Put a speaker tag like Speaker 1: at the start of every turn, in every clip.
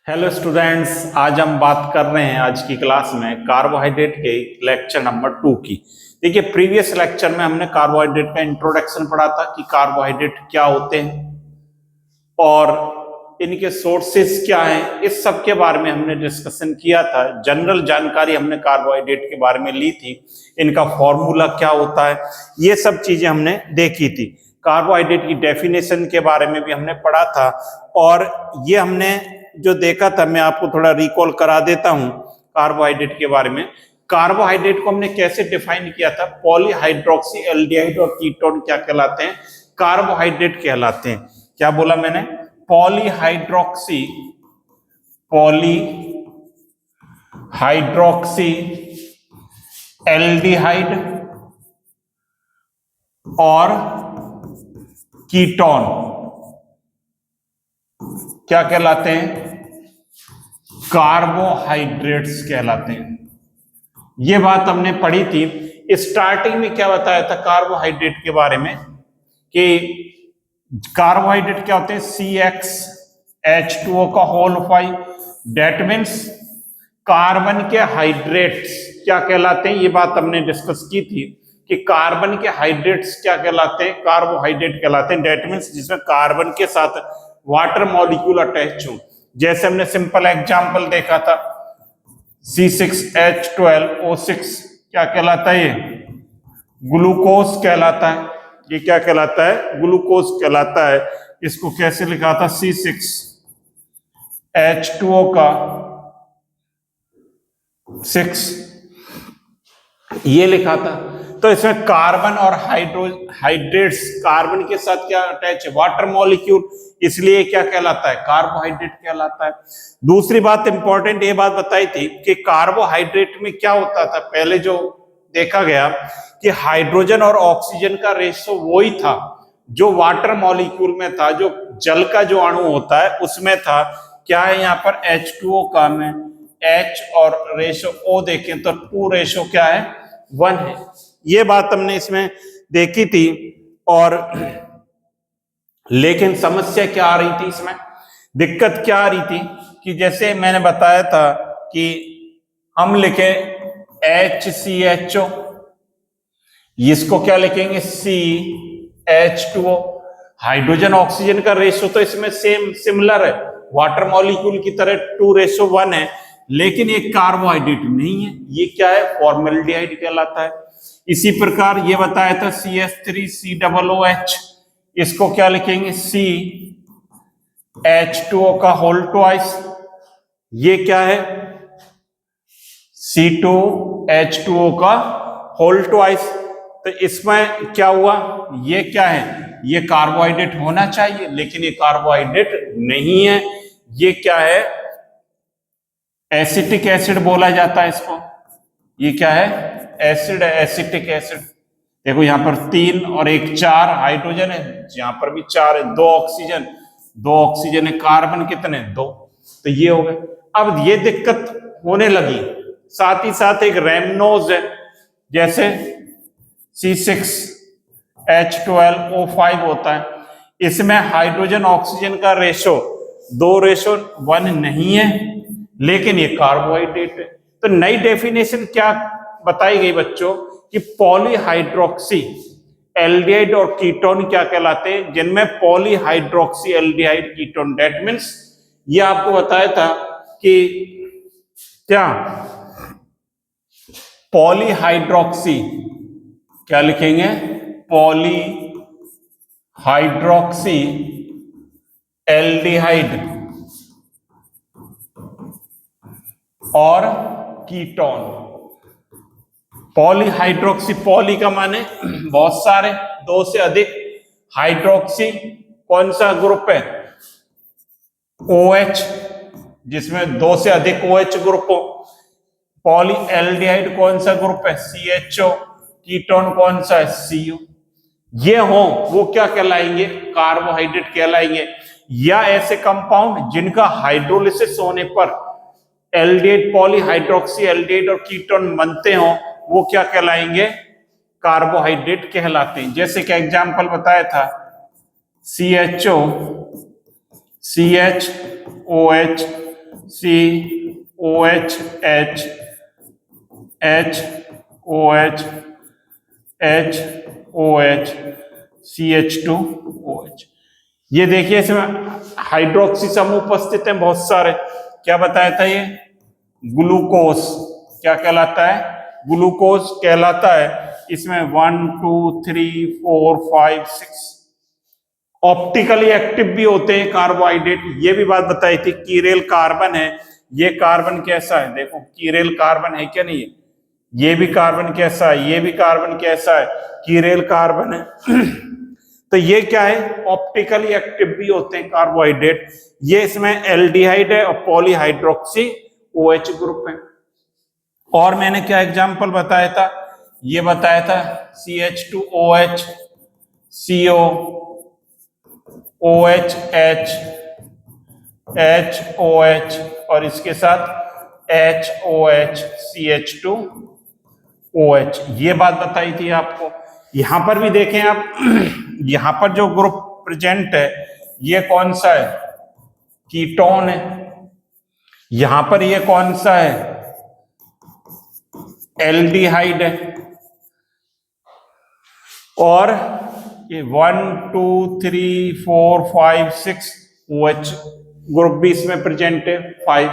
Speaker 1: Hello students, आज हम बात कर रहे हैं आज की क्लास में कार्बोहाइड्रेट के लेक्चर नंबर 2 की। देखिए, प्रीवियस लेक्चर में हमने कार्बोहाइड्रेट का इंट्रोडक्शन पढ़ा था कि कार्बोहाइड्रेट क्या होते हैं और इनके सोर्सेस क्या हैं। इस सब के बारे में हमने डिस्कशन किया था। जनरल जानकारी हमने कार्बोहाइड्रेट के बारे में ली थी, इनका फॉर्मूला क्या होता है, ये सब चीजें हमने देखी थी। कार्बोहाइड्रेट की डेफिनेशन के बारे में भी हमने पढ़ा था और ये हमने जो देखा था मैं आपको थोड़ा रिकॉल करा देता हूं कार्बोहाइड्रेट के बारे में। कार्बोहाइड्रेट को हमने कैसे डिफाइन किया था? पॉलीहाइड्रोक्सी एल्डिहाइड और कीटोन क्या कहलाते हैं? कार्बोहाइड्रेट कहलाते हैं। क्या बोला मैंने? पॉलीहाइड्रोक्सी एल्डिहाइड और कीटोन क्या कहलाते हैं? कार्बोहाइड्रेट्स कहलाते हैं। ये बात हमने पढ़ी थी। स्टार्टिंग में क्या बताया था कार्बोहाइड्रेट के बारे में कि कार्बोहाइड्रेट क्या होते हैं? CxH2O का होल 5। डेट मीन्स कार्बन के हाइड्रेट्स क्या कहलाते हैं? ये बात हमने डिस्कस की थी कि कार्बन के हाइड्रेट्स क्या कहलाते हैं? कार्बोहाइड्रेट कहलाते हैं। डेट मीन्स जिसमें कार्बन के साथ वाटर मॉलिक्यूल अटैच हो। जैसे हमने सिंपल एग्जांपल देखा था, C6H12O6 क्या कहलाता है? ये ग्लूकोज कहलाता है। ये क्या कहलाता है? ग्लूकोज कहलाता है। इसको कैसे लिखा था? C6H2O का 6 ये लिखा था। तो इसमें कार्बन और हाइड्रेट्स, कार्बन के साथ क्या अटैच है? वाटर मॉलिक्यूल, इसलिए क्या कहलाता है? कार्बोहाइड्रेट कहलाता है। दूसरी बात इंपॉर्टेंट ये बात बताई थी कि कार्बोहाइड्रेट में क्या होता था, पहले जो देखा गया कि हाइड्रोजन और ऑक्सीजन का रेशो वही था जो वाटर मॉलिक्यूल में था, जो जल का जो अणु होता है उसमें था। क्या है यहाँ पर? H2O का में H और रेशो O देखें तो 2 रेशो क्या है? 1 है। ये बात हमने इसमें देखी थी। और लेकिन समस्या क्या आ रही थी इसमें? दिक्कत क्या आ रही थी कि जैसे मैंने बताया था कि हम लिखे HCHO, इसको क्या लिखेंगे? CH2O। हाइड्रोजन ऑक्सीजन का रेशो तो इसमें सेम सिमिलर है, वाटर मॉलिक्यूल की तरह 2:1 है, लेकिन ये कार्बोहाइड्रेट नहीं है। ये क्या है? फॉर्मेल्डिहाइड कहलाता है। इसी प्रकार ये बताया था CH3COOH, इसको क्या लिखेंगे? CH2O का होल ट्वाइस। ये क्या है? C2H2O का होल ट्वाइस। तो इसमें क्या हुआ? ये क्या है? ये कार्बोहाइड्रेट होना चाहिए, लेकिन ये कार्बोहाइड्रेट नहीं है। ये क्या है? एसिटिक एसिड बोला जाता है इसको। ये क्या है? एसिड है, एसिटिक एसिड। देखो यहां पर 3 और 1 4 हाइड्रोजन है, यहां पर भी 4 है, 2 ऑक्सीजन है, कार्बन कितने? 2। तो ये हो गए। अब ये दिक्कत होने लगी। साथ ही साथ एक रैमनोज है, जैसे C6H12O5 होता है। इसमें हाइड्रोजन ऑक्सीजन का रेशो 2:1 नहीं है, लेकिन ये कार्बोहाइड्रेट है। तो नई डेफिनेशन क्या बताई गई बच्चों कि पॉलीहाइड्रोक्सी एल्डिहाइड और कीटोन क्या कहलाते हैं? जिनमें polyhydroxy aldehyde ketone, that means ये आपको बताया था कि क्या पॉलीहाइड्रोक्सी क्या लिखेंगे? पॉलीहाइड्रोक्सी एल्डिहाइड और कीटोन। पॉलीहाइड्रोक्सी, पॉली का माने बहुत सारे, 2 से अधिक। हाइड्रोक्सी कौन सा ग्रुप है? OH, जिसमें 2 से अधिक OH ग्रुप हो। पॉली एल्डिहाइड कौन सा ग्रुप है? CHO। कीटोन कौन सा है? CO। ये हो वो क्या कहलाएंगे? कार्बोहाइड्रेट कहलाएंगे। या ऐसे कंपाउंड जिनका हाइड्रोलिसिस होने पर एल्डिहाइड, पॉलीहाइड्रोक्सी एल्डिहाइड और कीटोन बनते हो, वो क्या कहलाएंगे? कार्बोहाइड्रेट कहलाते हैं। जैसे कि एग्जांपल बताया था, CHO, CHOH, COH H HOH HOH CH2OH। ये देखिए इसमें हाइड्रोक्सी समूह उपस्थित हैं बहुत सारे। क्या बताया था ये? ग्लूकोज। क्या कहलाता है? ग्लूकोज कहलाता है। इसमें 1 2 3 4 5 6 ऑप्टिकली एक्टिव भी होते हैं कार्बोहाइड्रेट। ये भी बात बताई थी। कीरेल कार्बन है, ये कार्बन कैसा है? देखो कीरेल कार्बन है क्या नहीं है? ये भी कार्बन कैसा है? ये भी कार्बन कैसा है? कीरेल कार्बन है। तो ये क्या है? ऑप्टिकली एक्टिव भी होते हैं कार्बोहाइड्रेट। ये इसमें एल्डिहाइड है और पॉलीहाइड्रोक्सी OH ग्रुप है। और मैंने क्या एग्जांपल बताया था? ये बताया था CH2OH CO OH H HOH और इसके साथ HOH CH2OH। ये बात बताई थी आपको। यहां पर भी देखें आप, यहां पर जो ग्रुप प्रेजेंट है ये कौन सा है? कीटोन है। यहां पर ये कौन सा है? एल्डिहाइड है। और ये 1 2 3 4 5 6 OH ग्रुप भी इसमें प्रेजेंट है 5।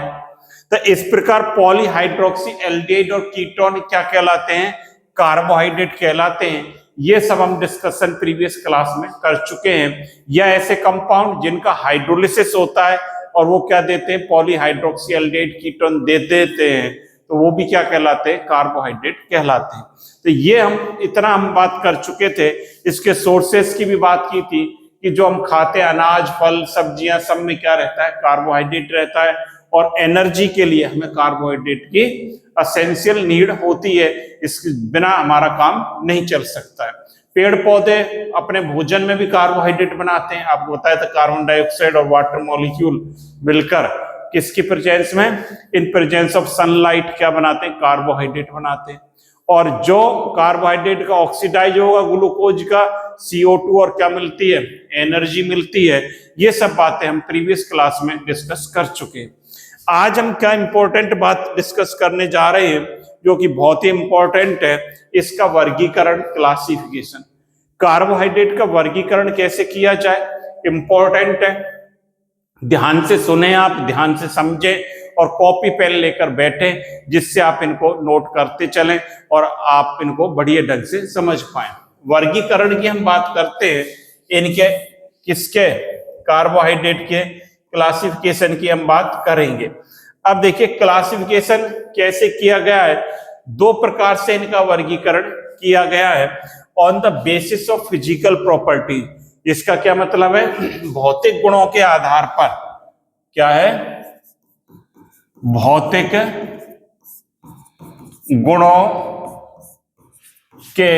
Speaker 1: तो इस प्रकार पॉलीहाइड्रोक्सी एल्डिहाइड और कीटोन क्या कहलाते हैं? कार्बोहाइड्रेट कहलाते हैं। ये सब हम डिस्कशन प्रीवियस क्लास में कर चुके हैं। या ऐसे कंपाउंड जिनका हाइड्रोलिसिस होता है और वो क्या देते हैं? पॉलीहाइड्रोक्सी एल्डिहाइड कीटोन दे देते हैं, तो वो भी क्या कहलाते हैं? कार्बोहाइड्रेट कहलाते हैं। तो ये हम बात कर चुके थे। इसके सोर्सेस की भी बात की थी कि जो हम खाते हैं अनाज फल सब्जियां सब में क्या रहता है? कार्बोहाइड्रेट रहता है। और एनर्जी के लिए हमें कार्बोहाइड्रेट की एसेंशियल नीड होती है। इसके बिना हमारा काम नहीं चल सकता है। पेड़ पौधे अपने भोजन में भी कार्बोहाइड्रेट बनाते हैं। आपको बताया था कार्बन डाइऑक्साइड और वाटर मॉलिक्यूल मिलकर किसकी प्रेजेंस में? इन प्रेजेंस ऑफ सनलाइट क्या बनाते हैं? कार्बोहाइड्रेट बनाते हैं। और जो कार्बोहाइड्रेट का ऑक्सीडाइज होगा ग्लूकोज का CO2 और क्या मिलती है? एनर्जी मिलती है। ये सब बातें हम प्रीवियस क्लास में डिस्कस कर चुके हैं। आज हम क्या इंपॉर्टेंट बात डिस्कस करने जा रहे हैं जो कि बहुत ही इंपॉर्टेंट है, इसका वर्गीकरण, क्लासिफिकेशन। कार्बोहाइड्रेट का वर्गीकरण कैसे किया जाए, इंपॉर्टेंट है। ध्यान से सुने आप, ध्यान से समझें और कॉपी पेन लेकर बैठे, जिससे आप इनको नोट करते चलें और आप इनको बढ़िया ढंग से समझ पाएं। वर्गीकरण की हम बात करते हैं, इनके किसके? कार्बोहाइड्रेट के क्लासिफिकेशन की हम बात करेंगे। अब देखिए क्लासिफिकेशन कैसे किया गया है। दो प्रकार से इनका वर्गीकरण किया गया है। On the basis of physical property. इसका क्या मतलब है? भौतिक गुणों के आधार पर। क्या है? भौतिक गुणों के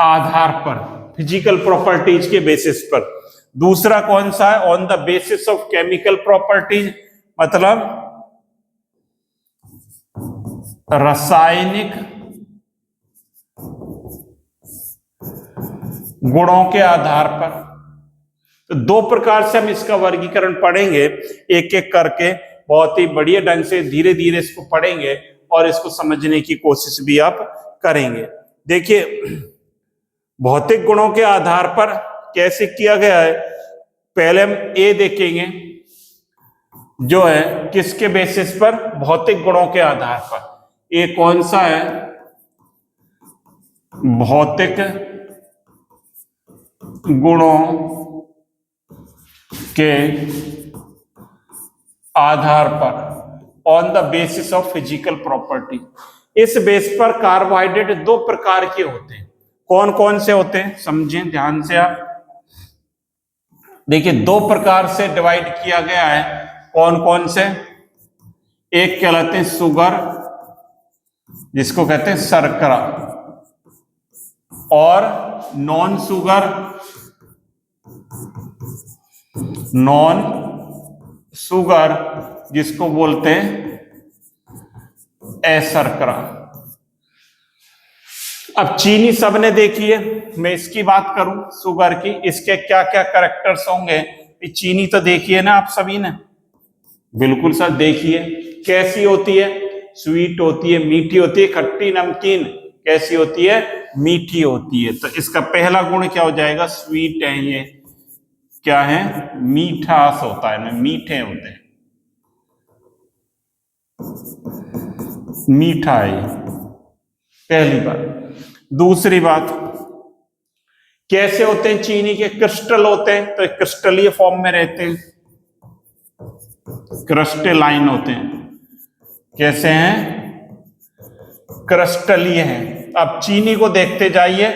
Speaker 1: आधार पर, फिजिकल प्रॉपर्टीज के बेसिस पर। दूसरा कौन सा है? On the basis of chemical properties, मतलब रासायनिक गुणों के आधार पर। तो दो प्रकार से हम इसका वर्गीकरण पढ़ेंगे, एक एक करके बहुत ही बढ़िया ढंग से धीरे धीरे इसको पढ़ेंगे और इसको समझने की कोशिश भी आप करेंगे। देखिए भौतिक गुणों के आधार पर कैसे किया गया है। पहले हम ए देखेंगे, जो है किसके बेसिस पर? भौतिक गुणों के आधार पर। ए कौन सा है? भौतिक गुणों के आधार पर, on the basis of physical property. इस बेस पर कार्बोहाइड्रेट दो प्रकार के होते हैं। कौन कौन से होते हैं समझें ध्यान से आप। देखिए दो प्रकार से डिवाइड किया गया है। कौन कौन से? एक कहलाते हैं शुगर, जिसको कहते हैं शर्करा, और नॉन शुगर, नॉन शुगर जिसको बोलते हैं अशर्करा। अब चीनी सबने देखी है, मैं इसकी बात करूं शुगर की, इसके क्या क्या कैरेक्टर्स होंगे चीनी तो देखी है ना आप सभी ने, बिल्कुल सर देखिए। कैसी होती है? स्वीट होती है, मीठी होती है, खट्टी नमकीन कैसी होती है? मीठी होती है। तो इसका पहला गुण क्या हो जाएगा? स्वीट है, ये क्या है? मीठास होता है ना, मीठे होते हैं, मीठा है ये, पहली बात। दूसरी बात, कैसे होते हैं? चीनी के क्रिस्टल होते हैं, तो क्रिस्टलीय फॉर्म में रहते हैं, क्रिस्टलाइन होते हैं। कैसे हैं? क्रिस्टलीय हैं। अब चीनी को देखते जाइए,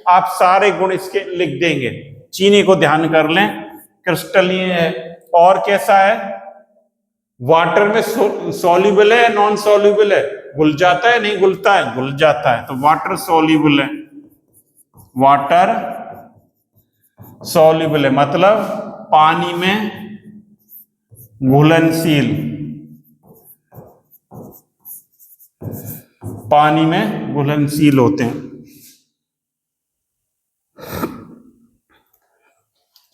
Speaker 1: आप सारे गुण इसके लिख देंगे। चीनी को ध्यान कर लें, क्रिस्टलीय है। और कैसा है? वाटर में सॉल्युबल है, नॉन सॉल्युबल है? घुल जाता है, नहीं घुलता है? घुल जाता है, तो वाटर सॉल्युबल है। वाटर सॉल्युबल है मतलब पानी में घुलनशील, पानी में घुलनशील होते हैं।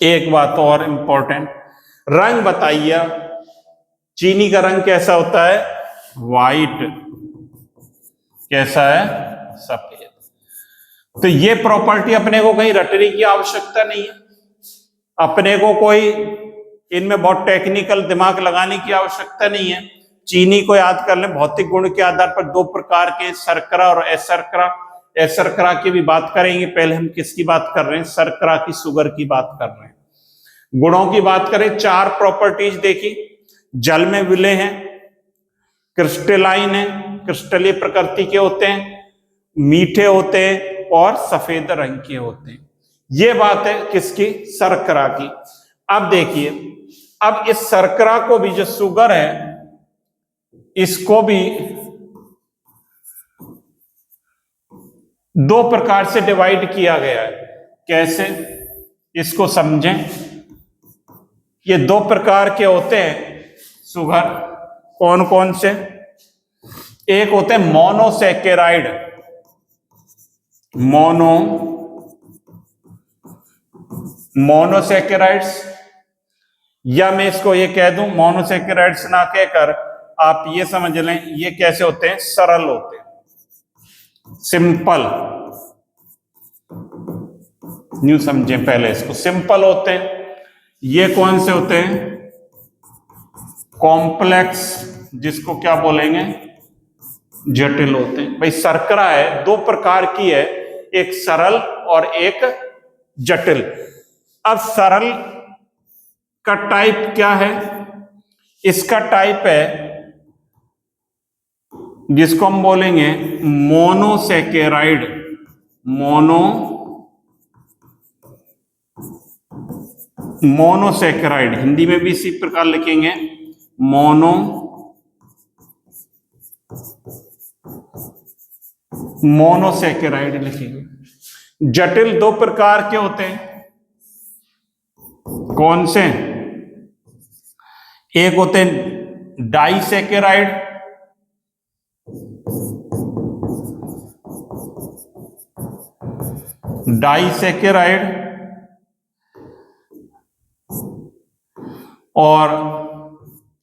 Speaker 1: एक बात और इंपॉर्टेंट, रंग बताइए, चीनी का रंग कैसा होता है? वाइट। कैसा है? सफेद। तो ये प्रॉपर्टी अपने को कहीं रटने की आवश्यकता नहीं है, अपने को कोई इनमें बहुत टेक्निकल दिमाग लगाने की आवश्यकता नहीं है। चीनी को याद कर लें, भौतिक गुण के आधार पर दो प्रकार के, शर्करा और अशर्करा। अशर्करा की भी बात करेंगे, पहले हम किसकी बात कर रहे हैं? शर्करा की, शुगर की बात कर रहे हैं। गुणों की बात करें, चार प्रॉपर्टीज देखी। जल में विलय हैं, क्रिस्टलाइन है, क्रिस्टलीय प्रकृति के होते हैं, मीठे होते हैं और सफेद रंग के होते हैं। ये बात है किसकी? शर्करा की। अब देखिए, अब इस शर्करा को भी, जो शुगर है, इसको भी दो प्रकार से डिवाइड किया गया है। कैसे? इसको समझें। ये दो प्रकार के होते हैं शुगर। कौन कौन से? एक होते हैं मोनोसैकेराइड, मोनोसैकेराइड्स, या मैं इसको ये कह दूं, मोनोसैकेराइड्स ना कहकर आप ये समझ लें, ये कैसे होते हैं? सरल होते हैं, सिंपल। न्यू समझें पहले इसको, सिंपल होते हैं। ये कौन से होते हैं? कॉम्प्लेक्स, जिसको क्या बोलेंगे? जटिल होते हैं। भाई शर्करा है, दो प्रकार की है, एक सरल और एक जटिल। अब सरल का टाइप क्या है? इसका टाइप है जिसको हम बोलेंगे मोनोसैकेराइड। मोनोसैकेराइड हिंदी में भी इसी प्रकार लिखेंगे, मोनोसैकेराइड लिखेंगे। जटिल दो प्रकार के होते हैं। कौन से? एक होते हैं डाइसैकेराइड, और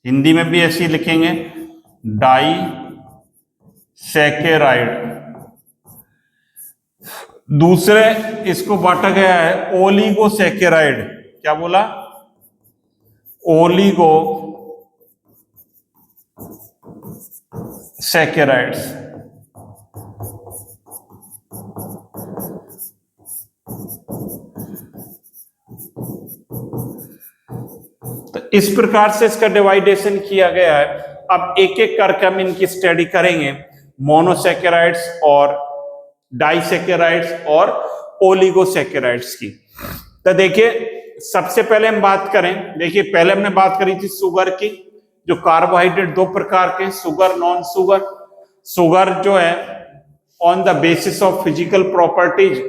Speaker 1: हिंदी में भी ऐसे लिखेंगे डाइसैकेराइड। दूसरे इसको बांटा गया है ओलिगोसैकेराइड। क्या बोला? ओलिगोसैकेराइड्स। तो इस प्रकार से इसका डिवाइडेशन किया गया है। अब एक एक करके हम इनकी स्टडी करेंगे, मोनोसैकेराइड्स और डाइसैकेराइड्स और ओलिगोसैकेराइड्स की। तो देखिए, सबसे पहले हम बात करें, देखिए पहले हमने बात करी थी शुगर की, जो कार्बोहाइड्रेट दो प्रकार के, शुगर, नॉन शुगर। शुगर जो है on the basis of physical properties,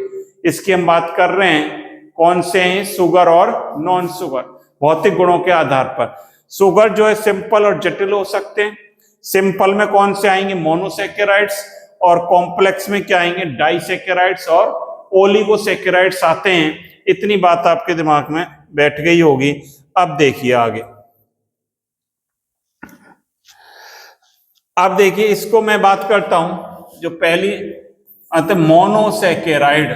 Speaker 1: इसकी हम बात कर रहे हैं। कौन से हैं? शुगर और नॉन शुगर, भौतिक गुणों के आधार पर। शुगर जो है सिंपल और जटिल हो सकते हैं। सिंपल में कौन से आएंगे? मोनोसैकेराइड्स, और कॉम्प्लेक्स में क्या आएंगे? डाइसैकेराइड्स और ओलिगोसैकेराइड्स आते हैं। इतनी बात आपके दिमाग में बैठ गई होगी। अब देखिए आगे, अब देखिए इसको मैं बात करता हूं जो पहली मोनोसैकेराइड।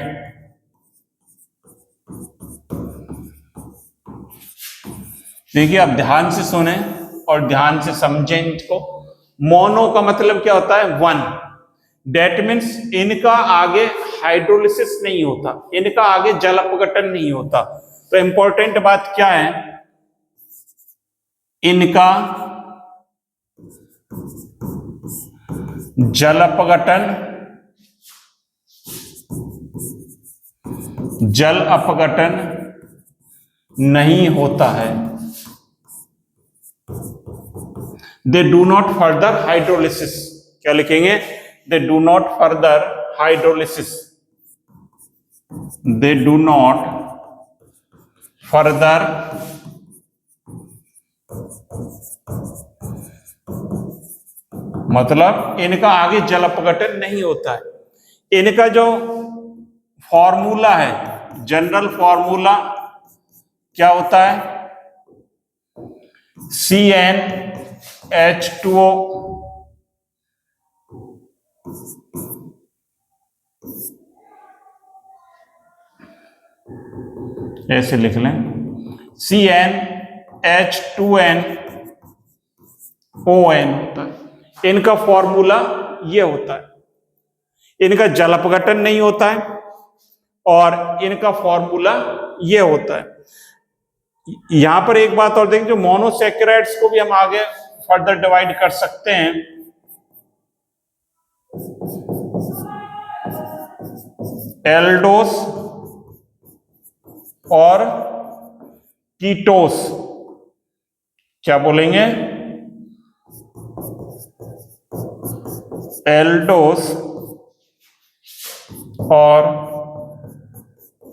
Speaker 1: देखिए आप ध्यान से सुने और ध्यान से समझें इसको। मोनो का मतलब क्या होता है? वन। डेट मीन्स इनका आगे हाइड्रोलिसिस नहीं होता, इनका आगे जल अपघटन नहीं होता। तो इंपॉर्टेंट बात क्या है? इनका जल अपघटन नहीं होता है। They do not further hydrolysis. क्या लिखेंगे? They do not further hydrolysis. They do not further मतलब इनका आगे जल अपघटन नहीं होता है। इनका जो फॉर्मूला है, जनरल फॉर्मूला क्या होता है? CnH2O ऐसे लिख लें, CnH2nOn होता है। इनका फॉर्मूला ये होता है। इनका जल अपघटन नहीं होता है और इनका फॉर्मूला ये होता है। यहां पर एक बात और देखें, जो मोनोसैकेराइड्स को भी हम आगे फर्दर डिवाइड कर सकते हैं। एल्डोस और कीटोस। क्या बोलेंगे? एल्डोस और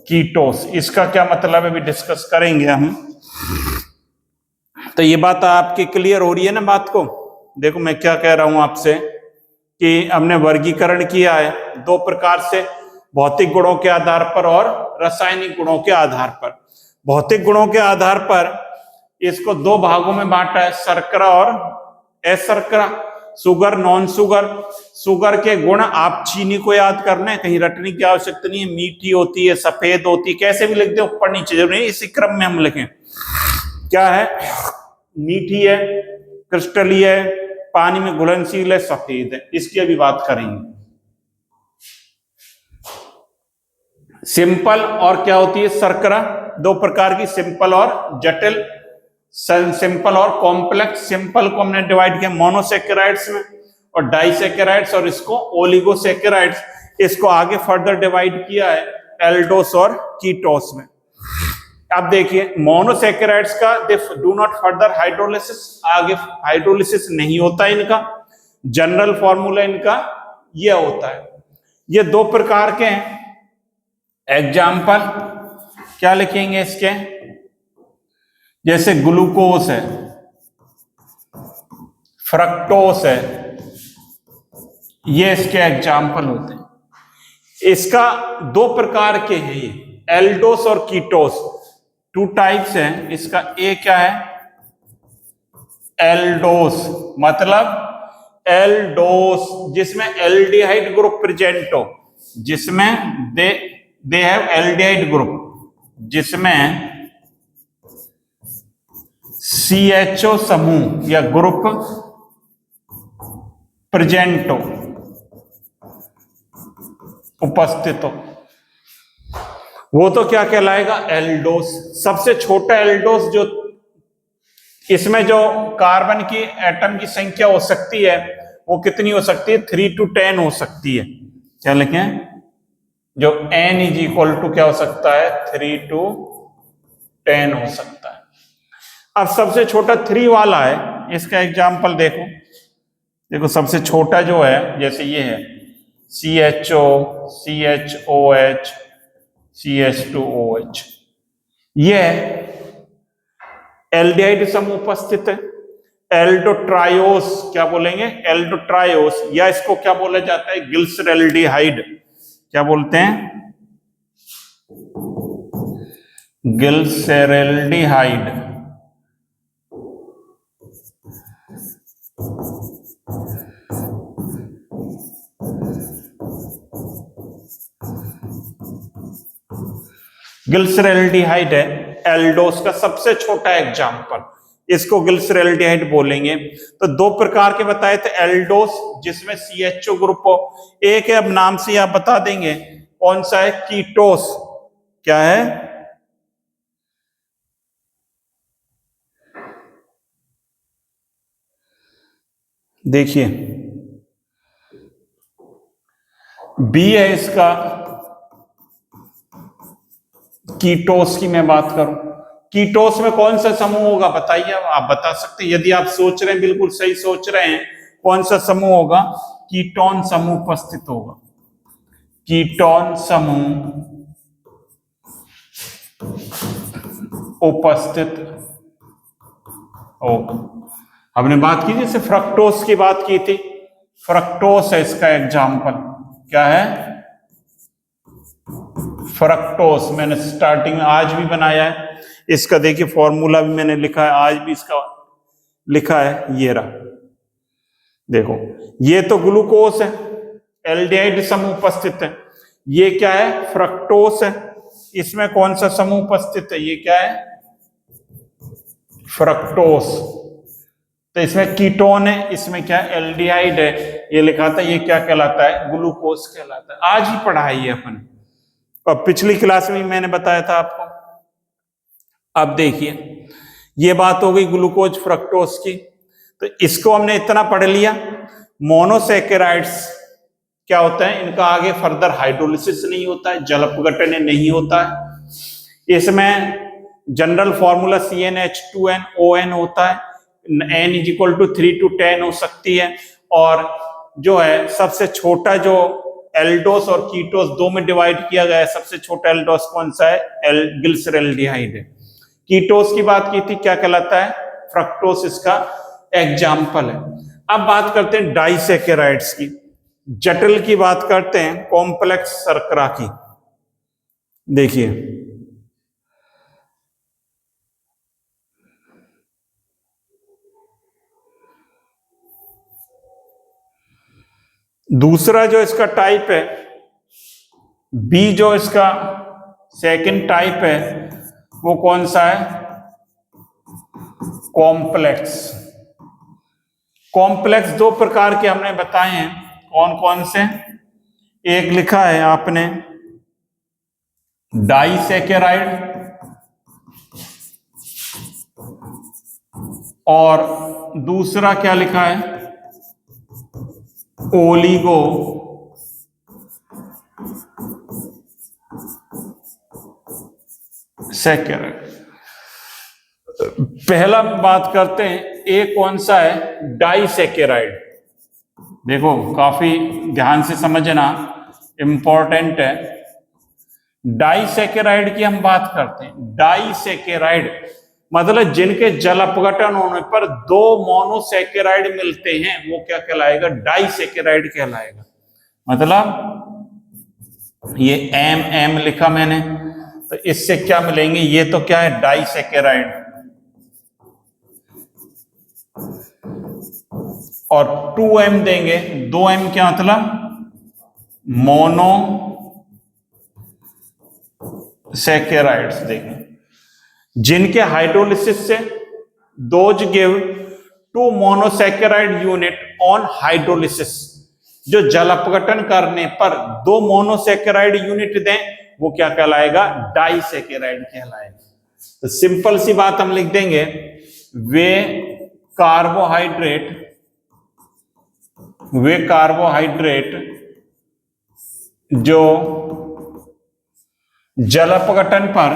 Speaker 1: कीटोस। इसका क्या मतलब है अभी डिस्कस करेंगे हम। तो ये बात आपकी क्लियर हो रही है ना बात को? देखो मैं क्या कह रहा हूं आपसे कि हमने वर्गीकरण किया है दो प्रकार से, भौतिक गुणों के आधार पर और रासायनिक गुणों के आधार पर। भौतिक गुणों के आधार पर इसको दो भागों में बांटा है, शर्करा और अशर्करा, शुगर नॉन शुगर। शुगर के गुण आप चीनी को याद करना है, कहीं रटने की आवश्यकता नहीं है। मीठी होती है, सफेद होती है, कैसे भी लिख दे, ऊपर नीचे जरूरी नहीं, इसी क्रम में हम लिखें। क्या है? मीठी है, क्रिस्टलीय है, पानी में घुलनशील है, सफेद है। इसकी अभी बात करेंगे। सिंपल और क्या होती है? शर्करा। दो प्रकार की, सिंपल और जटिल। सिंपल और कॉम्प्लेक्स। सिंपल को हमने डिवाइड किया मोनोसैकेराइड्स में और डाइसैकेराइड्स, और इसको ओलिगोसैकेराइड्स। इसको आगे फर्दर डिवाइड किया है एल्डोस और कीटोस में। अब देखिए मोनोसैकेराइड्स का they do not further hydrolysis, आगे हाइड्रोलिसिस नहीं होता इनका। जनरल फॉर्मूला इनका यह होता है। ये दो प्रकार के हैं। एग्जाम्पल क्या लिखेंगे इसके? जैसे ग्लूकोज है, फ्रक्टोस है, ये इसके एग्जाम्पल होते हैं। इसका दो प्रकार के हैं ये, एल्डोस और कीटोस। टू टाइप्स हैं इसका। ए क्या है? एल्डोस मतलब एल्डोस जिसमें एल्डिहाइड ग्रुप प्रेजेंट हो, जिसमें दे हैव एल्डिहाइड ग्रुप, जिसमें CHO समूह या ग्रुप प्रेजेंट हो, उपस्थित हो, वो तो क्या कहलाएगा? एल्डोस। सबसे छोटा एल्डोस जो, इसमें जो कार्बन की एटम की संख्या हो सकती है वो कितनी हो सकती है? 3 to 10 हो सकती है। क्या लिखें? जो n इज इक्वल टू क्या हो सकता है? 3 to 10 हो सकता है। अब सबसे छोटा 3 वाला है, इसका एग्जाम्पल देखो। देखो सबसे छोटा जो है, जैसे ये है CHO, CHOH, CH2OH, ये एल्डिहाइड समूह उपस्थित है। एल्डोट्रायोस, क्या बोलेंगे? एल्डोट्रायोस, या इसको क्या बोला जाता है? ग्लिसरॉल्डिहाइड। क्या बोलते हैं? ग्लिसरैल्डिहाइड ग्लिसरैल्डिहाइड है एल्डोस का सबसे छोटा एग्जाम्पल, इसको ग्लिसरैल्डिहाइड बोलेंगे। तो दो प्रकार के बताए थे एल्डोस जिसमें CHO ग्रुप हो, एक है अब नाम से आप बता देंगे कौन सा है, कीटोस। क्या है? देखिए बी है इसका, कीटोस की मैं बात करूं, कीटोस में कौन सा समूह होगा बताइए, आप बता सकते हैं यदि आप सोच रहे हैं, बिल्कुल सही सोच रहे हैं, कौन सा समूह होगा? कीटोन समूह उपस्थित होगा, कीटोन समूह उपस्थित होगा। हमने बात की जैसे फ्रक्टोस की बात की थी, फ्रक्टोस है इसका एग्जाम्पल। क्या है? फ्रक्टोस। मैंने स्टार्टिंग में आज भी बनाया है इसका, देखिए फॉर्मूला भी मैंने लिखा है, आज भी इसका लिखा है, ये रहा देखो। ये तो ग्लूकोस है, एल्डिहाइड समूह उपस्थित है। ये क्या है? फ्रक्टोस है। इसमें कौन सा समूह उपस्थित है? ये क्या है? फ्रक्टोस। तो इसमें कीटोन है, इसमें क्या है? एल्डिहाइड है। ये लिखा था, ये क्या कहलाता है? ग्लूकोस कहलाता है। आज ही पढ़ा है ये अपन, और पिछली क्लास में मैंने बताया था आपको। अब देखिए ये बात हो गई ग्लूकोज फ्रक्टोस की, तो इसको हमने इतना पढ़ लिया। मोनोसैकेराइड्स क्या होता है? इनका आगे फर्दर हाइड्रोलिसिस नहीं होता है, जल अपघटन नहीं होता है। इसमें जनरल फॉर्मूला CnH2nOn होता है, n = 3 to 10 हो सकती है। और जो है सबसे छोटा जो एल्डोस और कीटोस दो में डिवाइड किया गया है, सबसे छोटा एल्डोस कौन सा है? ग्लिसरैल्डिहाइड है। कीटोस की बात की थी, क्या कहलाता है? फ्रक्टोस इसका एग्जाम्पल है। अब बात करते हैं डाइसैकेराइड्स की, जटिल की बात करते हैं, कॉम्प्लेक्स शर्करा की। देखिए दूसरा जो इसका टाइप है, बी जो इसका सेकंड टाइप है, वो कौन सा है? कॉम्प्लेक्स। कॉम्प्लेक्स दो प्रकार के हमने बताए हैं, कौन कौन से? एक लिखा है आपने डाइसैकेराइड, और दूसरा क्या लिखा है? Oligo saccharide. पहला बात करते हैं, एक कौन सा है? डाइसैकेराइड। देखो काफी ध्यान से समझना, इंपॉर्टेंट है। डाइसैकेराइड की हम बात करते हैं। डाइसैकेराइड मतलब जिनके जल अपघटन होने पर दो मोनोसैकेराइड मिलते हैं, वो क्या कहलाएगा? डाइसैकेराइड कहलाएगा। मतलब ये एम लिखा मैंने, तो इससे क्या मिलेंगे? ये तो क्या है? डाइसैकेराइड। और 2M देंगे, 2M क्या मतलब? मोनो सैकेराइड्स देंगे, जिनके हाइड्रोलिसिस से those give 2 monosaccharide unit on hydrolysis. जो जल अपघटन करने पर 2 मोनोसैकेराइड यूनिट दें, वो क्या कहलाएगा? डाइसैकेराइड कहलाएगा। तो सिंपल सी बात हम लिख देंगे, वे कार्बोहाइड्रेट जो जल अपघटन पर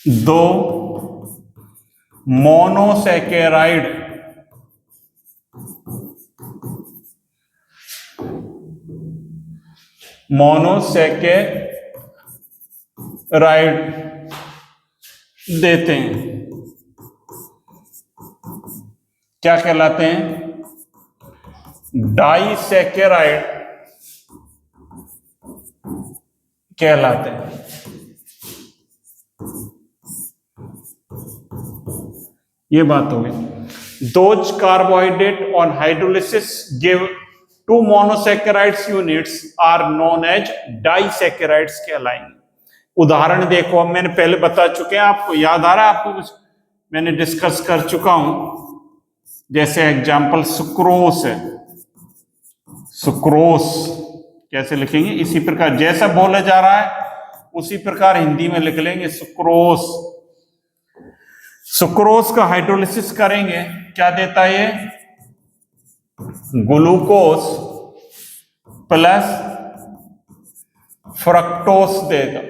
Speaker 1: दो मोनोसैकेराइड देते हैं, क्या कहलाते हैं? डाइसैकेराइड कहलाते हैं। ये बात हो गई। Those carbohydrate on hydrolysis give 2 monosaccharides units are known as disaccharides कहलाएंगे। उदाहरण देखो, अब मैंने पहले बता चुके हैं, आपको याद आ रहा है, आपको कुछ मैंने डिस्कस कर चुका हूं। जैसे एग्जांपल सुक्रोस है, सुक्रोस कैसे लिखेंगे, इसी प्रकार जैसा बोला जा रहा है उसी प्रकार हिंदी में लिख लेंगे, सुक्रोस। सुक्रोस का हाइड्रोलिसिस करेंगे, क्या देता है ये, ग्लूकोज प्लस फ्रक्टोस देगा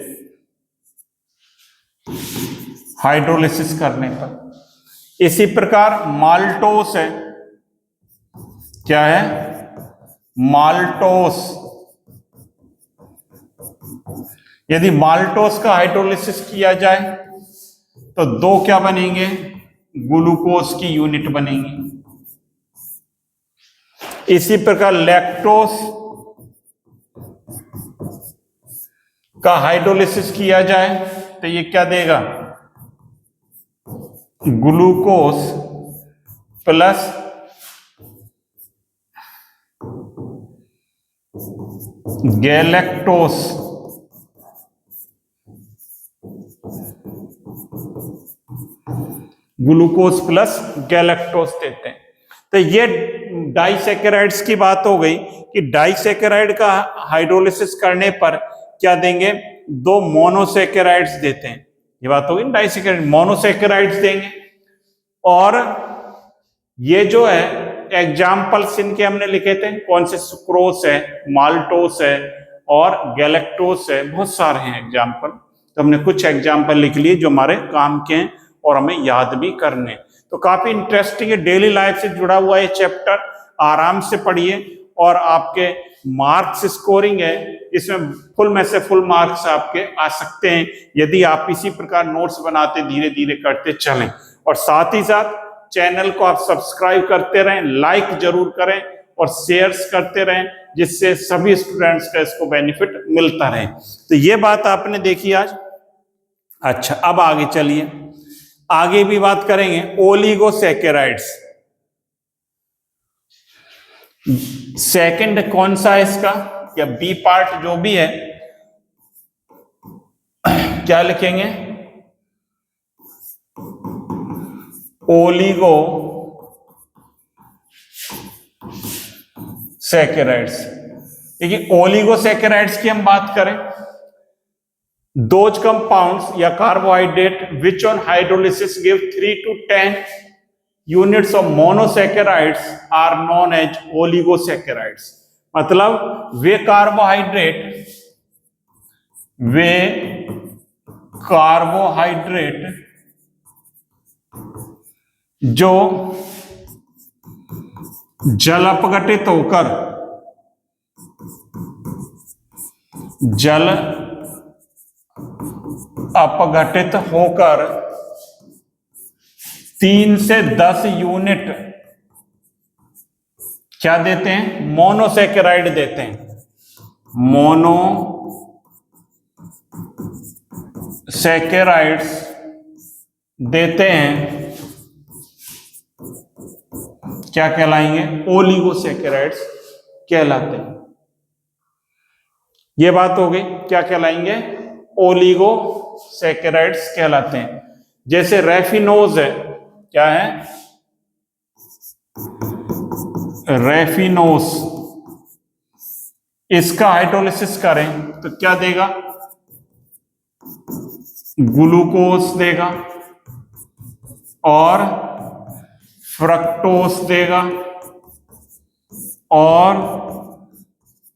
Speaker 1: हाइड्रोलिसिस करने पर। इसी प्रकार माल्टोस है, क्या है, माल्टोस। यदि माल्टोस का हाइड्रोलिसिस किया जाए तो 2 क्या बनेंगे, ग्लूकोज की यूनिट बनेंगी। इसी प्रकार लैक्टोस का हाइड्रोलिसिस किया जाए तो ये क्या देगा, glucose plus galactose. Glucose plus galactose देते हैं। तो ये डाइसैकेराइड्स की बात हो गई कि डाइसैकेराइड का हाइड्रोलिसिस करने पर क्या देंगे, 2 मोनोसैकेराइड्स देते हैं। ये बात होगी, डाइसैकेराइड मोनोसैकेराइड्स देंगे। और ये जो है एग्जाम्पल्स इनके हमने लिखे थे, कौन से, सुक्रोस है, माल्टोस है और गैलेक्टोस है, बहुत सारे हैं एग्जाम्पल। तो हमने कुछ एग्जाम्पल लिख लिए जो हमारे काम के हैं और हमें याद भी करने। तो काफी इंटरेस्टिंग है, डेली लाइफ से जुड़ा हुआ ये चैप्टर, आराम से पढ़िए और आपके मार्क्स स्कोरिंग है, इसमें फुल में से फुल मार्क्स आपके आ सकते हैं यदि आप इसी प्रकार नोट्स बनाते धीरे धीरे करते चलें। और साथ ही साथ चैनल को आप सब्सक्राइब करते रहें, लाइक जरूर करें और शेयर्स करते रहें, जिससे सभी स्टूडेंट्स का इसको बेनिफिट मिलता रहे। तो ये बात आपने देखी आज। अच्छा, अब आगे चलिए, आगे भी बात करेंगे ओलिगोसैकेराइड्स। सेकंड कौन सा है इसका, या बी पार्ट जो भी है, क्या लिखेंगे, ओलिगो सैकेराइड्स। देखिए, ओलिगोसैकेराइड्स की हम बात करें, दोज कंपाउंड्स या carbohydrate which on hydrolysis give 3 to 10 units of monosaccharides are known as oligosaccharides. मतलब वे कार्बोहाइड्रेट जो जल अपघटित होकर 3 से 10 यूनिट क्या देते हैं, मोनोसैकेराइड देते हैं। मोनोसैकेराइड्स देते हैं, क्या कहलाएंगे, ओलिगोसैकेराइड्स कहलाते हैं। ये बात हो गई, क्या कहलाएंगे, ओलिगोसैकेराइड्स कहलाते हैं। जैसे रेफिनोज है, क्या है, रेफिनोस, इसका हाइड्रोलिसिस करें तो क्या देगा, ग्लूकोज देगा और फ्रक्टोस देगा और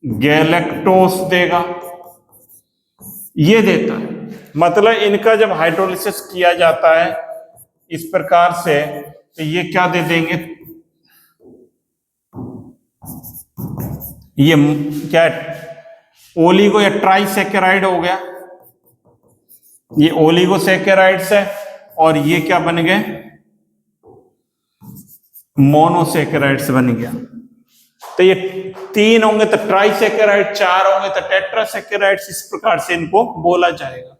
Speaker 1: गैलेक्टोस देगा, ये देता है। मतलब इनका जब हाइड्रोलिसिस किया जाता है इस प्रकार से, तो ये क्या दे देंगे, ये क्या, ओलिगो या ट्राइसैकेराइड हो गया, ये ओलिगोसैकेराइड्स है और ये क्या बन गए, मोनोसैकेराइड्स बन गया। तो ये 3 होंगे तो ट्राइसेकेराइड, 4 होंगे तो टेट्रासेकेराइड्स, इस प्रकार से इनको बोला जाएगा।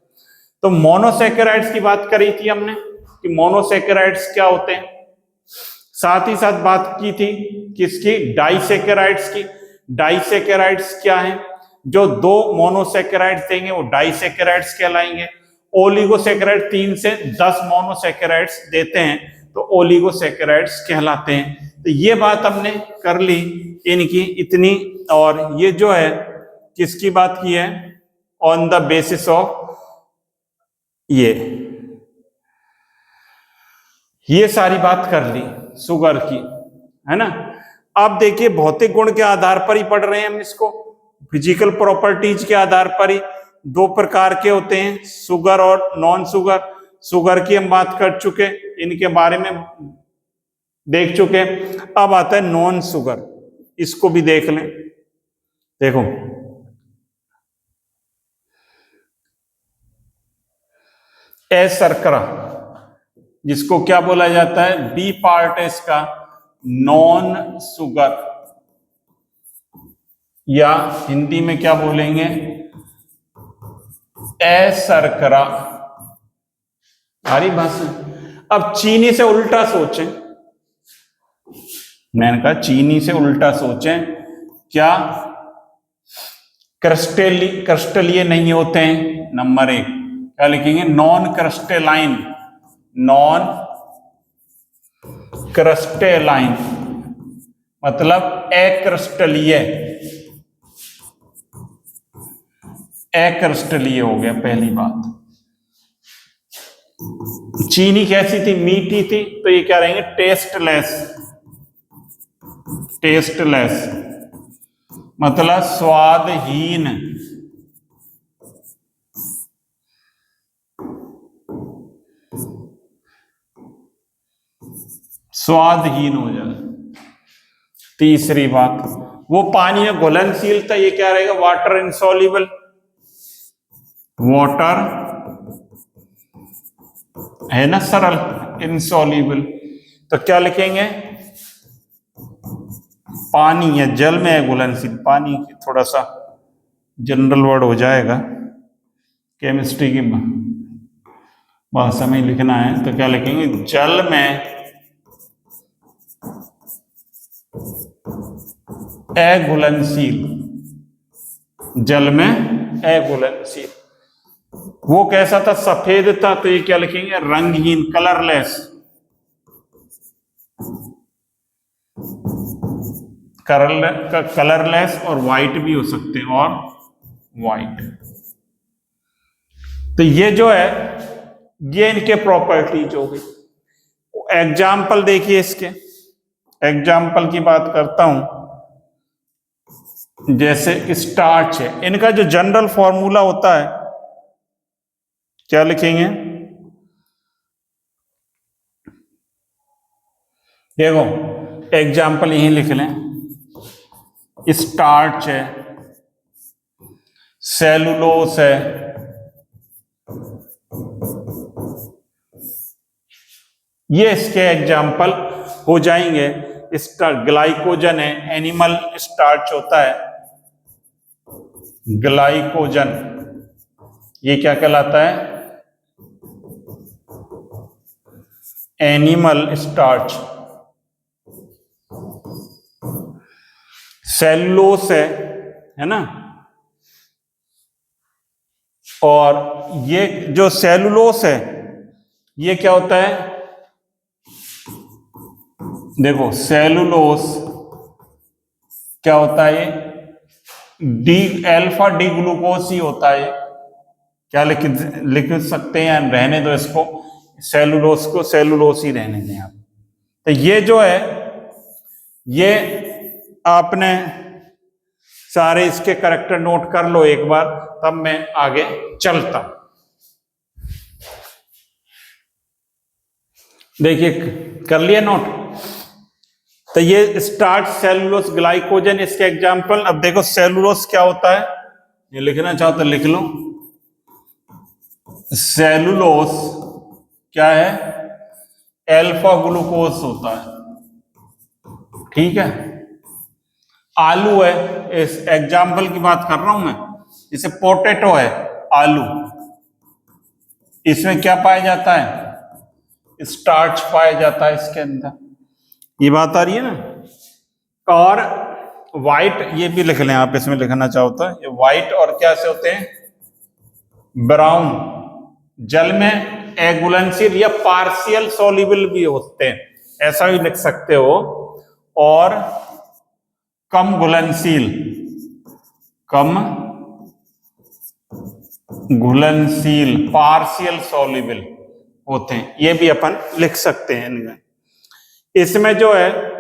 Speaker 1: तो मोनोसेकेराइड्स की बात करी थी हमने कि मोनोसेकेराइड्स क्या होते हैं, साथ ही साथ बात की थी किसकी, डाइसेकेराइड्स की। डाइसेकेराइड्स क्या है, जो 2 मोनोसेकेराइड्स देंगे वो डाइसेकेराइड्स कहलाएंगे। ओलिगोसेकेराइड 3 से 10 मोनोसेकेराइड्स देते हैं तो ओलिगोसेकेराइड्स कहलाते हैं। तो ये बात हमने कर ली इनकी इतनी, और ये जो है किसकी बात की है, ऑन द बेसिस ऑफ ये सारी बात कर ली शुगर की, है ना। अब देखिए भौतिक गुण के आधार पर ही पढ़ रहे हैं हम इसको, फिजिकल प्रॉपर्टीज के आधार पर ही। 2 प्रकार के होते हैं, शुगर और नॉन शुगर। शुगर की हम बात कर चुके, इनके बारे में देख चुके। अब आता है नॉन शुगर, इसको भी देख लें। देखो शर्करा, जिसको क्या बोला जाता है, बी पार्ट है इसका, नॉन शुगर, या हिंदी में क्या बोलेंगे, शर्करा, भारी भाषा। अब चीनी से उल्टा सोचें, मैंने कहा चीनी से उल्टा सोचें, क्या क्रिस्टलीय नहीं होते हैं, नंबर 1। क्या लिखेंगे, नॉन क्रिस्टलाइन, नॉन क्रिस्टलाइन मतलब अक्रिस्टलीय, अक्रिस्टलीय हो गया पहली बात। चीनी कैसी थी, मीठी थी, तो ये क्या रहेंगे, टेस्टलेस, टेस्टलेस मतलब स्वादहीन, स्वादहीन हो जाए। तीसरी बात, वो पानी में घुलनशील था, ये क्या रहेगा, वाटर इनसॉल्युबल, वाटर है ना सरल, इनसॉल्युबल, तो क्या लिखेंगे, पानी या जल में है घुलनशील। पानी थोड़ा सा जनरल वर्ड हो जाएगा, केमिस्ट्री की भाषा में लिखना है, तो क्या लिखेंगे, जल में अघुलनशील, जल में अघुलनशील। वो कैसा था, सफेद था, तो ये क्या लिखेंगे, रंगहीन, कलरलेस, कलरलेस, और वाइट भी हो सकते हैं, और वाइट। तो ये जो है, ये इनके प्रॉपर्टीज हो गई। एग्जाम्पल देखिए इसके, एग्जाम्पल की बात करता हूं, जैसे स्टार्च है, इनका जो जनरल फॉर्मूला होता है, क्या लिखेंगे, देखो एग्जाम्पल यही लिख लें, स्टार्च है, सेलुलोस है, ये इसके एग्जाम्पल हो जाएंगे। ग्लाइकोजन है, एनिमल स्टार्च होता है, ग्लाइकोजन, ये क्या कहलाता है, एनिमल स्टार्च। सेलुलोस है ना, और ये जो सेलुलोस है, ये क्या होता है, देखो सेलुलोस क्या होता है, ये अल्फा डी ग्लूकोज ही होता है। क्या लिख सकते हैं, रहने दो इसको, सेलुलोस को सेलुलोस ही रहने दें आप। तो ये जो है, ये आपने सारे इसके कैरेक्टर नोट कर लो एक बार, तब मैं आगे चलता। देखिए कर लिया नोट। तो ये स्टार्च, सेलुलोस, ग्लाइकोजन इसके एग्जाम्पल। अब देखो सेलुलोस क्या होता है, ये लिखना चाहो तो लिख लो। सेलुलोस क्या है, अल्फा ग्लूकोज होता है, ठीक है। आलू है, इस एग्जाम्पल की बात कर रहा हूं मैं, जैसे पोटैटो है, आलू, इसमें क्या पाया जाता है? स्टार्च पाया जाता है इसके अंदर, ये बात आ रही है ना। और व्हाइट, ये भी लिख लें आप, इसमें लिखना चाहो तो, ये व्हाइट और क्या से होते हैं? ब्राउन, जल में एगुलेंशियल या पार्शियल सोल्यूबल भी होते हैं, ऐसा भी लिख सकते हो। और कम घुलनशील, कम घुलनशील, पार्शियल सोल्यूबल होते हैं, ये भी अपन लिख सकते हैं इनमें। इसमें जो है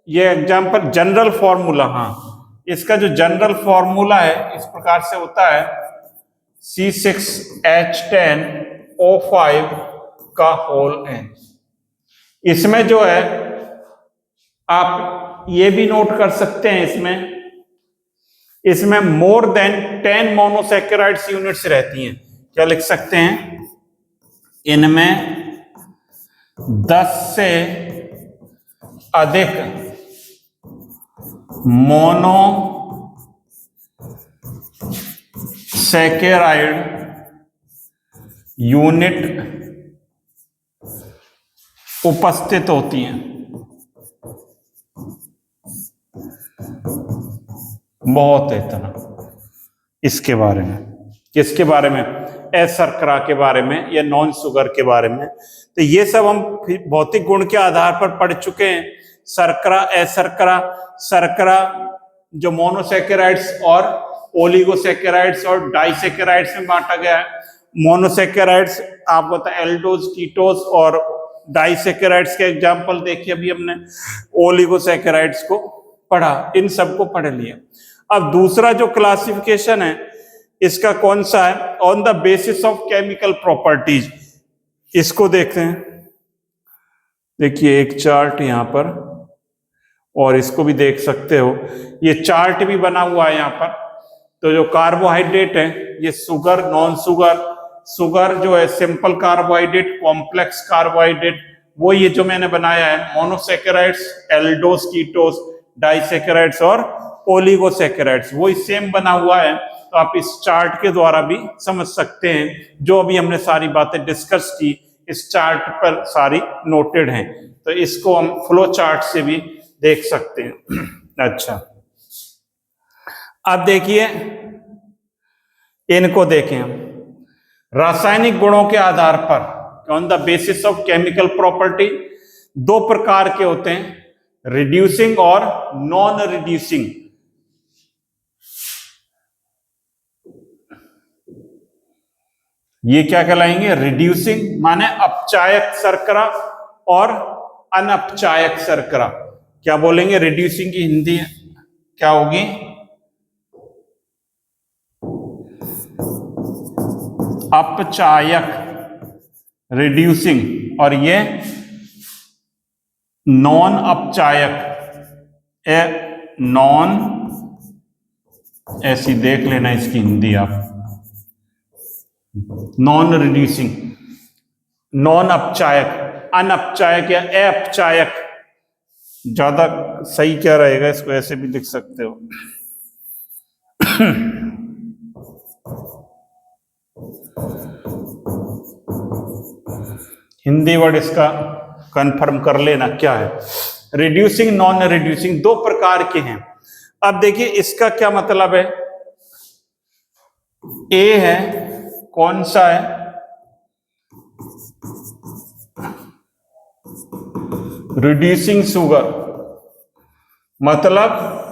Speaker 1: ये एग्जांपल जनरल फॉर्मूला, हाँ, इसका जो जनरल फॉर्मूला है इस प्रकार से होता है C6H10O5 का होल n। इसमें जो है आप ये भी नोट कर सकते हैं, इसमें मोर देन 10 मोनोसैकेराइड्स यूनिट्स रहती हैं। क्या लिख सकते हैं? इनमें 10 से अधिक मोनोसैकेराइड यूनिट उपस्थित होती हैं। बहुत है इतना इसके बारे में। किसके बारे में? शर्करा के बारे में या नॉन शुगर के बारे में। तो ये सब हम भौतिक गुण के आधार पर पढ़ चुके हैं। शर्करा, अशर्करा, शर्करा जो मोनोसैकेराइड्स और ओलिगोसैकेराइड्स और डाइसैकेराइड्स में बांटा गया है। मोनोसैकेराइड्स आपको पता है एल्डोज, कीटोज, और डाइसैकेराइड्स के एग्जाम्पल देखिए अभी हमने, ओलिगोसैकेराइड्स को पढ़ा, इन सबको पढ़ लिया। अब दूसरा जो क्लासिफिकेशन है इसका कौन सा है? On the basis of chemical properties. इसको देखते हैं, देखिए एक चार्ट यहां पर, और इसको भी देख सकते हो, ये चार्ट भी बना हुआ है यहां पर। तो जो कार्बोहाइड्रेट है ये शुगर, नॉन शुगर, शुगर जो है सिंपल कार्बोहाइड्रेट, कॉम्प्लेक्स कार्बोहाइड्रेट, वो ये जो मैंने बनाया है, मोनोसैकेराइड्स, एल्डोज, कीटोज, डाइसैकेराइड्स और ओलिगोसैकेराइड्स, वो सेम बना हुआ है। तो आप इस चार्ट के द्वारा भी समझ सकते हैं। जो अभी हमने सारी बातें डिस्कस की इस चार्ट पर सारी नोटेड हैं, तो इसको हम फ्लो चार्ट से भी देख सकते हैं। अच्छा, अब देखिए इनको देखें हम, रासायनिक गुणों के आधार पर, on the basis of chemical property, दो प्रकार के होते हैं, रिड्यूसिंग और नॉन रिड्यूसिंग। ये क्या कहलाएंगे? रिड्यूसिंग माने अपचायक शर्करा और अनअपचायक शर्करा। क्या बोलेंगे? रिड्यूसिंग की हिंदी क्या होगी? अपचायक, रिड्यूसिंग, और ये नॉन अपचायक, नॉन, ऐसी देख लेना इसकी हिंदी आप, नॉन रिड्यूसिंग, नॉन अपचायक, अनअपचायक या अपचायक, ज्यादा सही क्या रहेगा, इसको ऐसे भी लिख सकते हो। हिंदी वर्ड इसका कंफर्म कर लेना क्या है। रिड्यूसिंग, नॉन रिड्यूसिंग, दो प्रकार के हैं। अब देखिए इसका क्या मतलब है। ए है, कौन सा है? रिड्यूसिंग शुगर, मतलब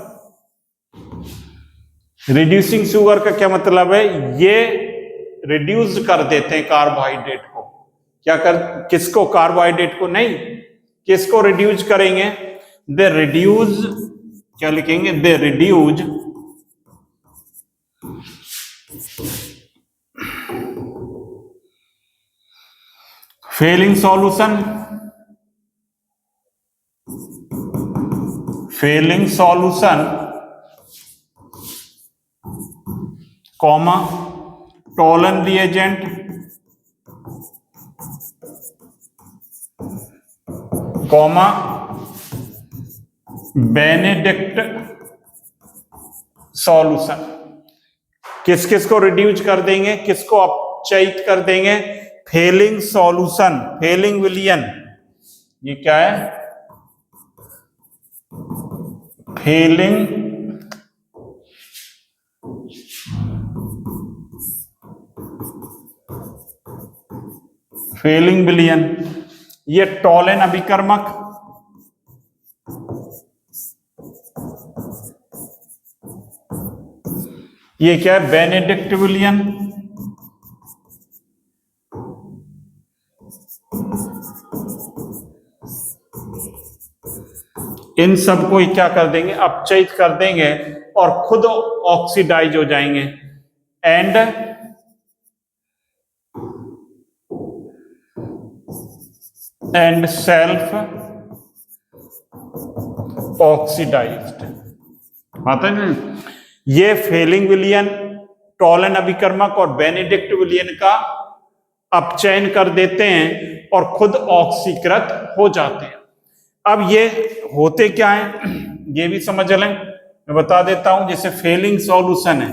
Speaker 1: रिड्यूसिंग शुगर का क्या मतलब है? ये रिड्यूस कर देते हैं कार्बोहाइड्रेट को। क्या कर, किसको? कार्बोहाइड्रेट को नहीं, किसको रिड्यूस करेंगे? दे रिड्यूस, क्या लिखेंगे? They reduce Fehling solution, Fehling solution, comma Tollen reagent, comma Benedict solution. किस किस को रिड्यूस कर देंगे, किसको अपचयित कर देंगे? फेलिंग सॉल्यूशन, फेलिंग विलियन। ये क्या है? फेलिंग विलियन। ये टॉलेन अभिकर्मक, ये क्या है? बेनेडिक्ट विलियन। इन सबको ही क्या कर देंगे? अपचयित कर देंगे और खुद ऑक्सीडाइज हो जाएंगे। And self oxidised. आता है ना? ये फेलिंग विलियन, टॉलन अभिकर्मक और बेनेडिक्ट विलियन का अपचयन कर देते हैं और खुद ऑक्सीकृत हो जाते हैं। अब ये होते क्या है ये भी समझ लें, मैं बता देता हूं। जैसे फेलिंग सॉल्यूशन है,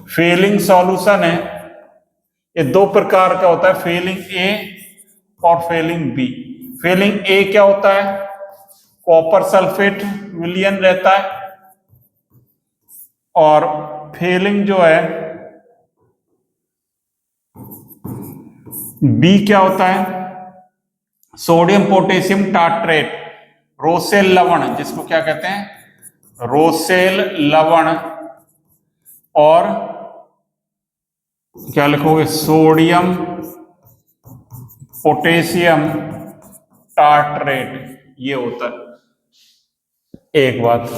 Speaker 1: फेलिंग सॉल्यूशन है, ये दो प्रकार का होता है, फेलिंग ए और फेलिंग बी। फेलिंग ए क्या होता है? कॉपर सल्फेट विलियन रहता है, और फेलिंग जो है बी क्या होता है? सोडियम पोटेशियम टार्ट्रेट, रोसेल लवण, जिसको क्या कहते हैं? रोसेल लवण। और क्या लिखोगे? सोडियम पोटेशियम टार्ट्रेट, ये होता है। एक बात,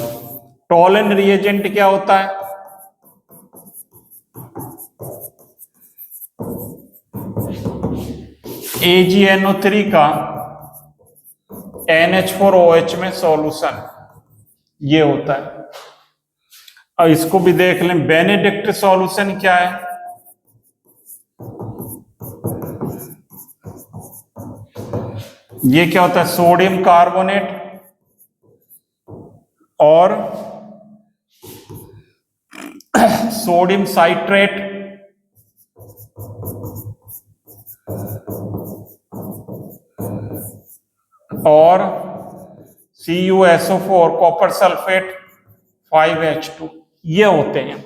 Speaker 1: टॉलन रिएजेंट क्या होता है? AgNO3 का NH4OH में सॉल्यूशन, ये होता है। अब इसको भी देख लें, बेनेडिक्ट सॉल्यूशन क्या है? ये क्या होता है? सोडियम कार्बोनेट और सोडियम साइट्रेट और CuSO4 कॉपर सल्फेट 5H2, ये होते हैं।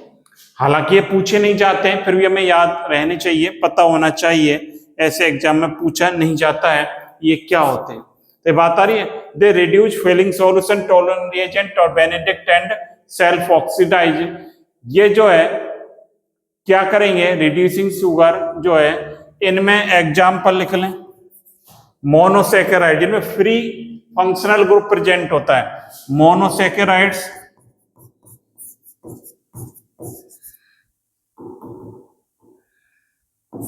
Speaker 1: हालांकि ये पूछे नहीं जाते हैं, फिर भी हमें याद रहने चाहिए, पता होना चाहिए, ऐसे एग्जाम में पूछा नहीं जाता है ये क्या होते हैं। तो बात आ रही है, they reduce Fehling solution, Tollen reagent और बेनेडिक्ट एंड सेल्फ ऑक्सीडाइज। ये जो है क्या करेंगे? रिड्यूसिंग शुगर जो है, इनमें एग्जाम्पल लिख लें। मोनोसैकेराइड, जिनमें फ्री फंक्शनल ग्रुप प्रेजेंट होता है। मोनोसैकेराइड्स,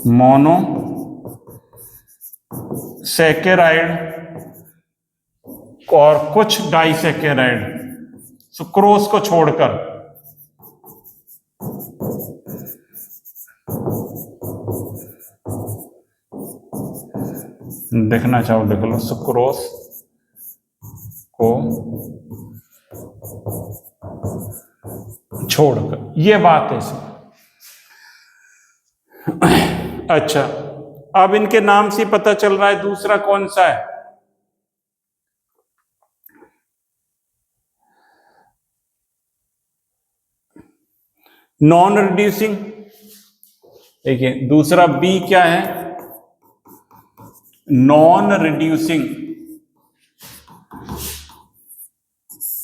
Speaker 1: मोनोसैकेराइड और कुछ डाइसैकेराइड, सुक्रोज को छोड़कर। देखना चाहो देख लो, सुक्रोज को छोड़कर, ये बात है इसमें। अच्छा, अब इनके नाम से पता चल रहा है दूसरा कौन सा है? Non reducing. देखिए दूसरा बी क्या है? नॉन रिड्यूसिंग,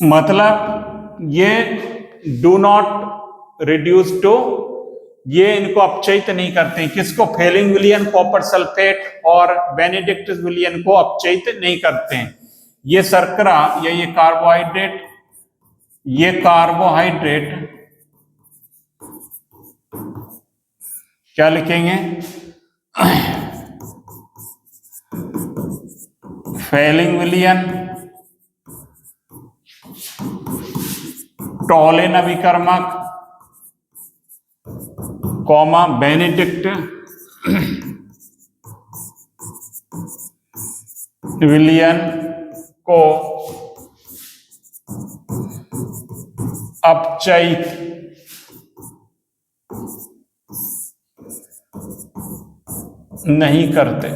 Speaker 1: मतलब ये डू नॉट रिड्यूस टू, ये इनको अपचयित नहीं करते। किसको? फेलिंग विलियन, कॉपर सल्फेट और बेनेडिक्ट विलियन को अपचयित नहीं करते हैं। ये शर्करा या ये कार्बोहाइड्रेट, ये कार्बोहाइड्रेट क्या लिखेंगे? फेलिंग विलियन, टॉलेन अभिकर्मक, कॉमा बेनेडिक्ट विलियन को अपचयित नहीं करते,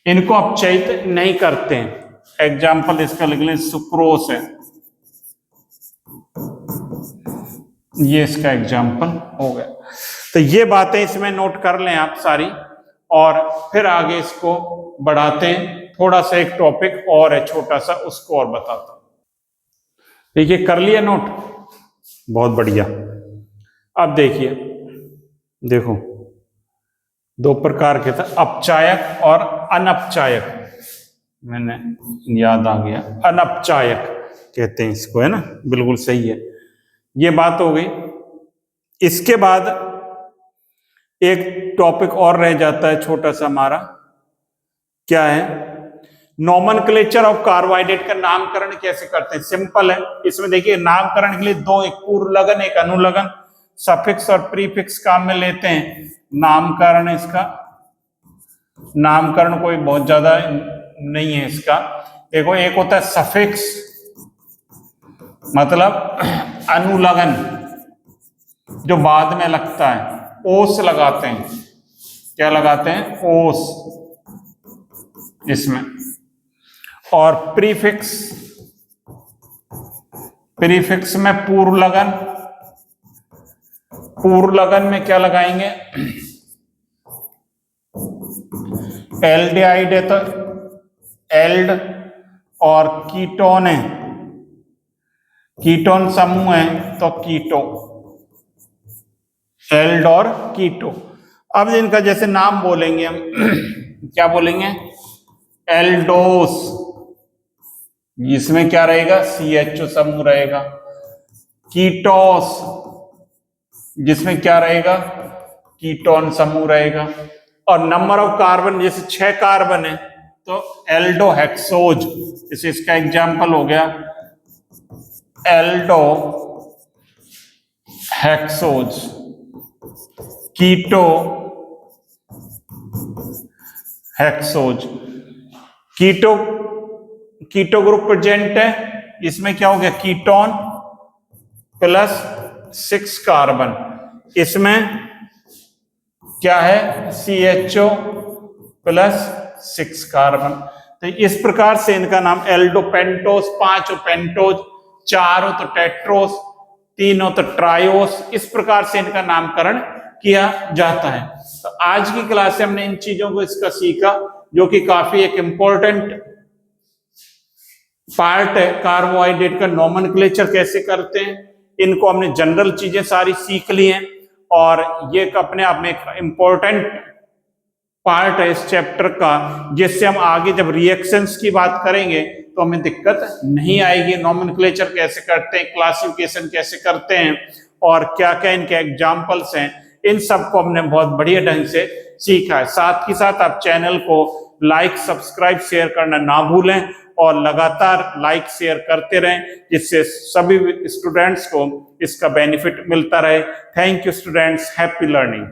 Speaker 1: इनको अपचयित नहीं करते हैं। एग्जाम्पल इसका लिख लें, सुक्रोस है, ये इसका एग्जाम्पल हो गया। तो ये बातें इसमें नोट कर लें आप सारी, और फिर आगे इसको बढ़ाते हैं। थोड़ा सा एक टॉपिक और है छोटा सा, उसको और बताता हूं। ठीक है, कर लिया नोट? बहुत बढ़िया। अब देखिए, देखो दो प्रकार के था, अपचायक और अनपचायक। मैंने याद आ गया, अनपचायक कहते हैं इसको, है ना, बिल्कुल सही है। ये बात हो गई। इसके बाद एक टॉपिक और रह जाता है छोटा सा हमारा, क्या है, नोमेनक्लेचर ऑफ कार्बोहाइड्रेट का नामकरण कैसे करते हैं। सिंपल है, इसमें देखिए नामकरण के लिए दो, एक पूर्व लगन एक अनुलगन, सफिक्स और प्रीफिक्स काम में लेते हैं। नामकरण इसका, नामकरण कोई बहुत ज्यादा नहीं है इसका। देखो, एक होता है सफिक्स, मतलब अनुलगन जो बाद में लगता है, ओस लगाते हैं। क्या लगाते हैं? ओस इसमें। और प्रीफिक्स, प्रीफिक्स में पूर्व लगन, पूर्व लगन में क्या लगाएंगे? एल्डिहाइड है तो एल्ड, और कीटोन है, कीटोन समूह है तो कीटो, एल्ड और कीटो। अब इनका जैसे नाम बोलेंगे हम क्या बोलेंगे? एल्डोस, इसमें क्या रहेगा? CHO समूह रहेगा। कीटोस, जिसमें क्या रहेगा? कीटोन समूह रहेगा। और नंबर ऑफ कार्बन, जैसे 6 कार्बन है तो एल्डो हेक्सोज, जैसे इसका एग्जाम्पल हो गया एल्डो हेक्सोज। कीटो हेक्सोज, कीटो, कीटो ग्रुप प्रेजेंट है, इसमें क्या हो गया? कीटोन प्लस 6 कार्बन, इसमें क्या है? CHO plus 6 carbon. तो इस प्रकार से इनका नाम एल्डोपेंटोस, 5 हो पेंटोज, 4 हो तो टेट्रोस, 3 हो तो ट्रायोस, इस प्रकार से इनका नामकरण किया जाता है। तो आज की क्लास से हमने इन चीजों को इसका सीखा, जो कि काफी एक इंपॉर्टेंट पार्ट है। कार्बोहाइड्रेट का नोमेनक्लेचर कैसे करते हैं, इनको हमने जनरल चीजें सारी सीख ली हैं, और ये अपने आप में एक इंपॉर्टेंट पार्ट है इस चैप्टर का, जिससे हम आगे जब रिएक्शंस की बात करेंगे तो हमें दिक्कत नहीं आएगी। नोमेनक्लेचर कैसे करते हैं, क्लासिफिकेशन कैसे करते हैं, और क्या क्या इनके एग्जाम्पल्स हैं, इन सबको हमने बहुत बढ़िया ढंग से सीखा है। साथ ही साथ आप चैनल को लाइक, सब्सक्राइब, शेयर करना ना भूलें, और लगातार लाइक शेयर करते रहें, जिससे सभी स्टूडेंट्स को इसका बेनिफिट मिलता रहे। Thank you students, happy learning.